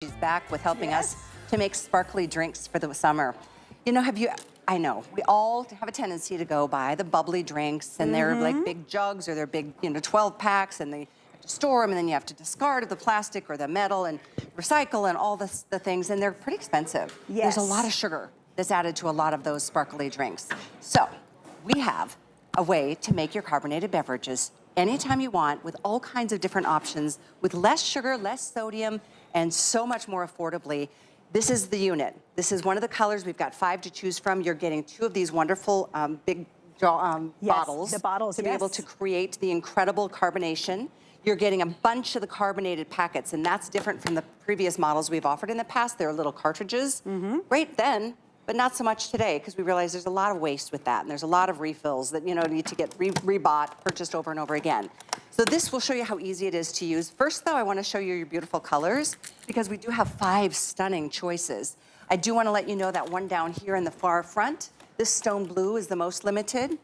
She's back with helping us to make sparkly drinks for the summer. You know, I know, we all have a tendency to go buy the bubbly drinks and they're like big jugs or they're big, 12 packs and they have to store them and then you have to discard the plastic or the metal and recycle and all the things and they're pretty expensive. Yes. There's a lot of sugar that's added to a lot of those sparkly drinks. So we have a way to make your carbonated beverages anytime you want with all kinds of different options with less sugar, less sodium, and so much more affordably. This is the unit. This is one of the colors. We've got 5 to choose from. You're getting 2 of these wonderful big bottles. The bottles, to be able to create the incredible carbonation. You're getting a bunch of the carbonated packets, and that's different from the previous models we've offered in the past. They're little cartridges. Great then, but not so much today, because we realize there's a lot of waste with that, and there's a lot of refills that need to get rebought, purchased over and over again. So this will show you how easy it is to use. First, though, I want to show you your beautiful colors, because we do have 5 stunning choices. I do want to let you know that one down here in the far front, this stone blue is the most limited.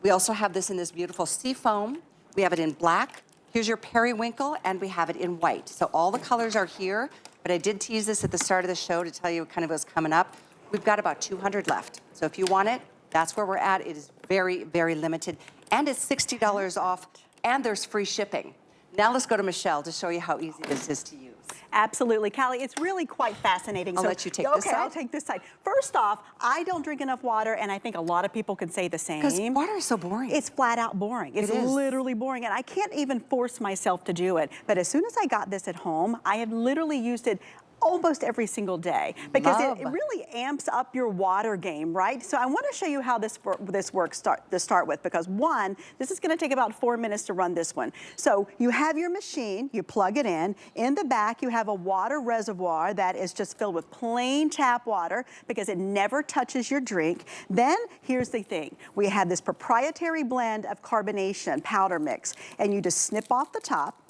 We also have this in this beautiful sea foam. We have it in black. Here's your periwinkle, and we have it in white. So all the colors are here, but I did tease this at the start of the show to tell you kind of what's coming up. We've got about 200 left. So if you want it, that's where we're at. It is very, very limited. And it's $60 off, and there's free shipping. Now let's go to Michelle to show you how easy this is to use. Absolutely, Callie, it's really quite fascinating. I'll let you take this side. Okay, I'll take this side. First off, I don't drink enough water, and I think a lot of people can say the same. Because water is so boring. It's flat out boring. It's literally boring, and I can't even force myself to do it. But as soon as I got this at home, I have literally used it almost every single day because it really amps up your water game, right? So I want to show you how this works to start with, because one, this is going to take about 4 minutes to run this one. So you have your machine, you plug it in. In the back, you have a water reservoir that is just filled with plain tap water because it never touches your drink. Then here's the thing. We have this proprietary blend of carbonation powder mix, and you just snip off the top.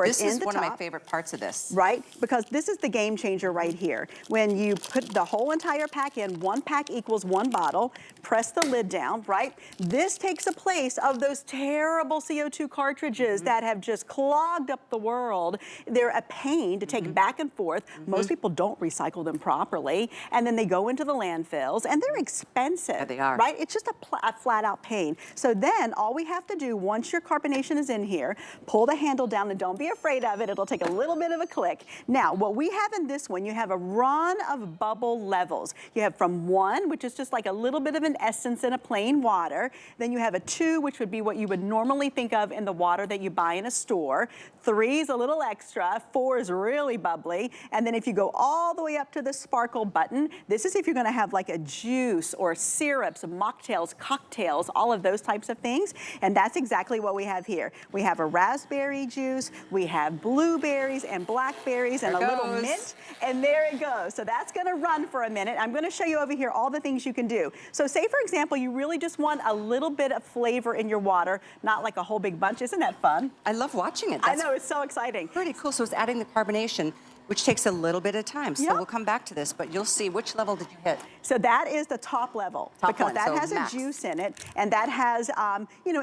This is one of my favorite parts of this. Right, because this is the game changer right here. When you put the whole entire pack in, 1 pack equals 1 bottle, press the lid down, right? This takes the place of those terrible CO2 cartridges that have just clogged up the world. They're a pain to take back and forth. Most people don't recycle them properly, and then they go into the landfills, and they're expensive. Yeah, they are. Right? It's just a flat out pain. So then all we have to do, once your carbonation is in here, pull the handle down, and don't be afraid of it. It'll take a little bit of a click. Now, what we have in this one, you have a run of bubble levels. You have from 1, which is just like a little bit of an essence in a plain water. Then you have a 2, which would be what you would normally think of in the water that you buy in a store. 3 is a little extra. 4 is really bubbly. And then if you go all the way up to the sparkle button, this is if you're gonna have like a juice or syrups, mocktails, cocktails, all of those types of things. And that's exactly what we have here. We have a raspberry juice, we have blueberries and blackberries and a little mint, and there it goes. So that's gonna run for a minute. I'm gonna show you over here all the things you can do. So say, for example, you really just want a little bit of flavor in your water, not like a whole big bunch. Isn't that fun? I love watching it. I know, it's so exciting. Pretty cool. So it's adding the carbonation, which takes a little bit of time. So we'll come back to this, but you'll see which level did you hit. So that is the top level, because that has a juice in it, and that has,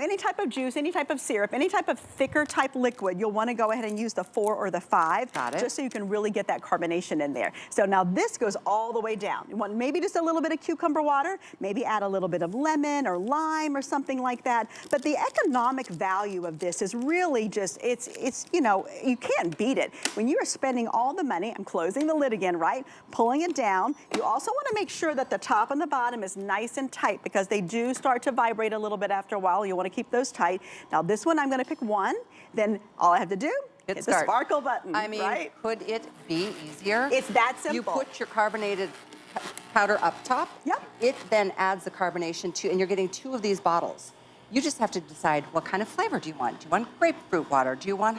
any type of juice, any type of syrup, any type of thicker type liquid. You'll want to go ahead and use the 4 or the 5, just so you can really get that carbonation in there. So now this goes all the way down. You want maybe just a little bit of cucumber water, maybe add a little bit of lemon or lime or something like that. But the economic value of this is really just, you can't beat it. When you are spending all the money, I'm closing the lid again, right? Pulling it down. You also want to make sure that the top and the bottom is nice and tight, because they do start to vibrate a little bit after a while. You want to keep those tight. Now this one, I'm going to pick 1. Then all I have to do is the sparkle button. I mean, could it be easier? It's that simple. You put your carbonated powder up top. Yep. It then adds the carbonation to, and you're getting 2 of these bottles. You just have to decide what kind of flavor do you want. Do you want grapefruit water? Do you want,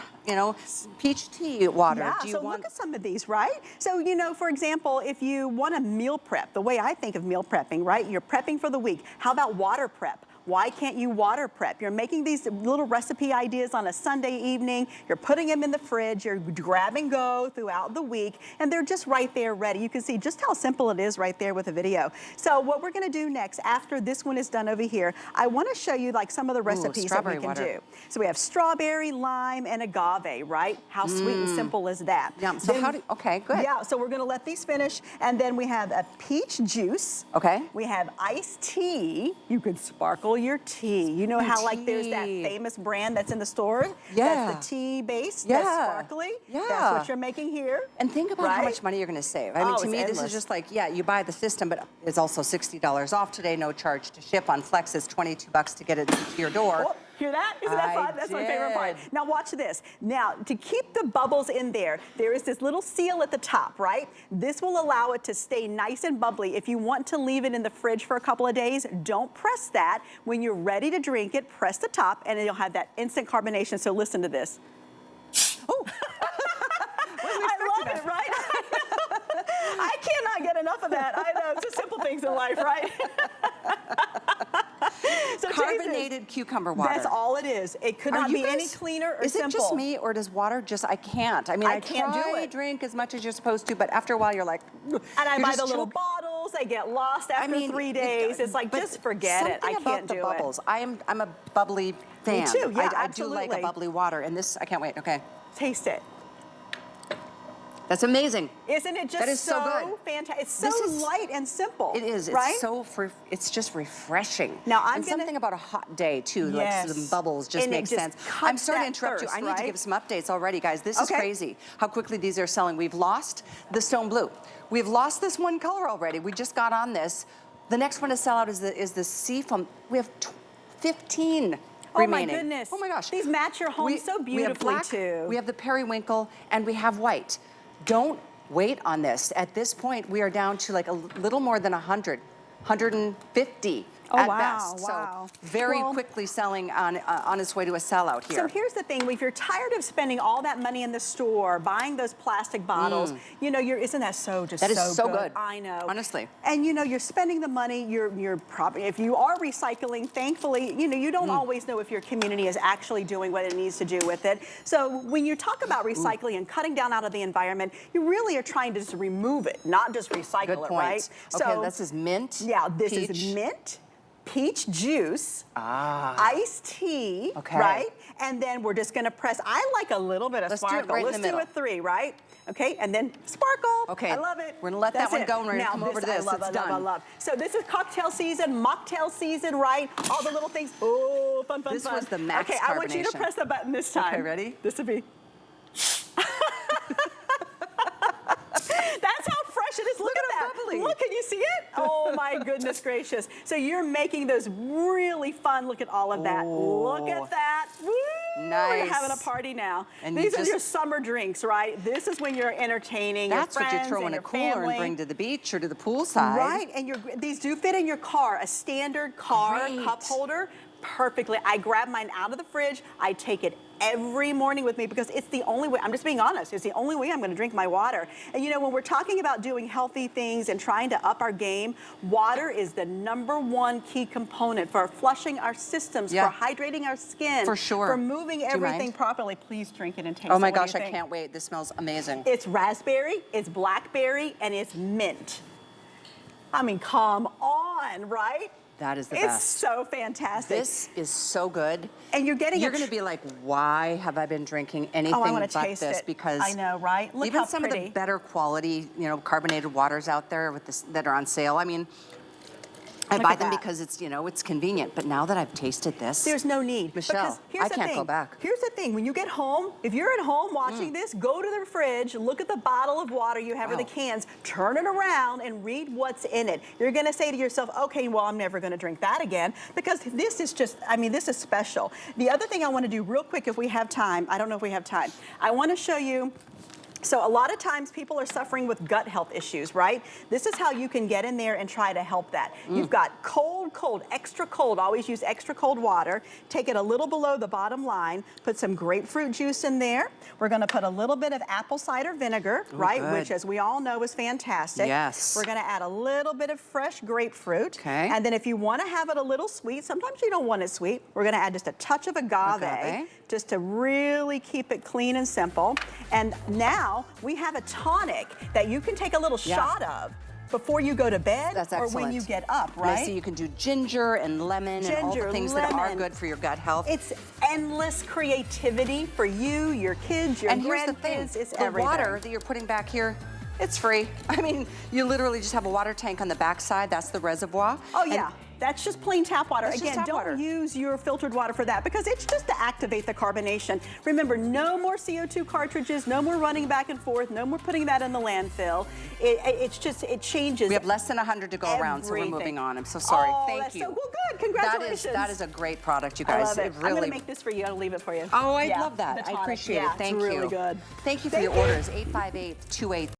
peach tea water? Yeah, do you so want... look at some of these, right? So, for example, if you want to meal prep, the way I think of meal prepping, right? You're prepping for the week. How about water prep? why can't you water prep? You're making these little recipe ideas on a Sunday evening, you're putting them in the fridge, you're grab and go throughout the week, and they're just right there ready. You can see just how simple it is right there with a video. So what we're gonna do next, after this one is done over here, I wanna show you like some of the recipes that we can do. So we have strawberry, lime, and agave, right? How sweet and simple is that? Yeah, so how do, okay, good. Yeah, so we're gonna let these finish, and then we have a peach juice. Okay. We have iced tea. You could sparkle your tea. You know how like there's that famous brand that's in the store? Yeah. That's the tea base, Yeah. that's sparkly. Yeah. That's what you're making here. And think about how much money you're gonna save. I mean, to me, this is just like, yeah, you buy the system, but it's also $60 off today, no charge to ship. On Flex, it's $22 to get it to your door. Oh, hear that? Isn't that fun? That's my favorite part. Now watch this. Now, to keep the bubbles in there, there is this little seal at the top, right? This will allow it to stay nice and bubbly. If you want to leave it in the fridge for a couple of days, don't press that. When you're ready to drink it, press the top, and you'll have that instant carbonation. So listen to this. Oh. I love it, right? I cannot get enough of that. I know, it's the simple things in life, right? So Carbonated cucumber water. That's all it is. It could not be any cleaner or simple. Is it just me, or does water just, I can't. I mean, I can't do it. drink as much as you're supposed to, but after a while you're like, and I buy the little bottles, they get lost after 3 days. It's like, just forget it. I can't do it. I'm a bubbly fan. Me too, yeah, I do like a bubbly water, and this, I can't wait, okay. Taste it. That's amazing. Isn't it just that is so good. Fantastic? It's so light and simple. It is. Right? It's just refreshing. Now something about a hot day too, yes. like some bubbles just makes sense. I'm sorry to interrupt you. I need to give some updates already, guys. This is crazy how quickly these are selling. We've lost the stone blue. We've lost this one color already. We just got on this. The next one to sell out is the sea foam. We have 15. Remaining. Oh my goodness. Oh my gosh. These match your home so beautifully we have black, too. We have the periwinkle, and we have white. Don't wait on this. At this point, we are down to like a little more than 100, 150 at best. Wow. So very quickly selling on its way to a sellout here. So here's the thing, if you're tired of spending all that money in the store, buying those plastic bottles, you know, isn't that so that is so good. I know. Honestly. And you know, you're spending the money, you're probably, if you are recycling, thankfully, you know, you don't always know if your community is actually doing what it needs to do with it. So when you talk about recycling and cutting down out of the environment, you really are trying to just remove it, not just recycle it, right? Okay, so, this is mint. Yeah, this is mint. Peach juice, iced tea, right? And then we're just gonna press, I like a little bit of sparkle. Let's do a 3, right? Okay, and then sparkle. Okay. I love it. We're gonna let that one go and we're gonna now, come over to this. I love. So this is cocktail season, mocktail season, right? All the little things. Oh, fun. This was the max Okay, I want you to press the button this time. Okay, ready? This would be. That's how fresh it is. Look at that. Bubbly. Look, can you see it? Oh my goodness gracious. So you're making those really fun. Look at all of that. Look at that. Woo! Nice. You're having a party now. And these are your summer drinks, right? This is when you're entertaining your friends. That's what you throw in a cooler and bring to the beach or to the poolside. Right, and these do fit in your car. A standard car cup holder, perfectly. I grab mine out of the fridge. I take it every morning with me because it's the only way, I'm just being honest, it's the only way I'm gonna drink my water. And you know, when we're talking about doing healthy things and trying to up our game, water is the #1 key component for flushing our systems, for hydrating our skin, for sure, for moving everything properly. Please drink it and taste it. Oh my gosh, I can't wait. This smells amazing. It's raspberry, it's blackberry, and it's mint. I mean, come on, right? That is the best. It's so fantastic. This is so good. And you're getting You're going to be like, why have I been drinking anything but this? Because I know, right? Look even how some pretty. of the better quality, you know, carbonated waters out there with this that are on sale. I mean, I buy them because it's, you know, it's convenient. But now that I've tasted this, there's no need. Michelle, I can't go back. Here's the thing. When you get home, if you're at home watching this, go to the fridge, look at the bottle of water you have or the cans, turn it around and read what's in it. You're going to say to yourself, okay, well, I'm never going to drink that again because this is just, I mean, this is special. The other thing I want to do real quick if we have time, I don't know if we have time, I want to show you So a lot of times people are suffering with gut health issues, right? This is how you can get in there and try to help that. You've got cold, extra cold, always use extra cold water. Take it a little below the bottom line, put some grapefruit juice in there. We're gonna put a little bit of apple cider vinegar, right? Good. Which, as we all know, is fantastic. Yes. We're gonna add a little bit of fresh grapefruit. Okay. And then if you wanna have it a little sweet, sometimes you don't want it sweet, we're gonna add just a touch of agave. Just to really keep it clean and simple. And now we have a tonic that you can take a little shot of before you go to bed or when you get up, right? And I see you can do ginger and lemon and all the things that are good for your gut health. It's endless creativity for you, your kids, your grandkids. And here's the thing, it's the everything. water that you're putting back here, it's free. I mean, you literally just have a water tank on the back side. That's the reservoir. Oh, yeah. That's just plain tap water. Again, don't use your filtered water for that because it's just to activate the carbonation. Remember, no more CO2 cartridges, no more running back and forth, no more putting that in the landfill. It changes. We have less than 100 to go around, so we're moving on. I'm so sorry. Thank you. Well, good. Congratulations. That is a great product, you guys. I love it. Really... I'm going to make this for you. I'll leave it for you. Oh, I love that. I appreciate it. Thank you. It's really good. Thank you for your orders. 858-28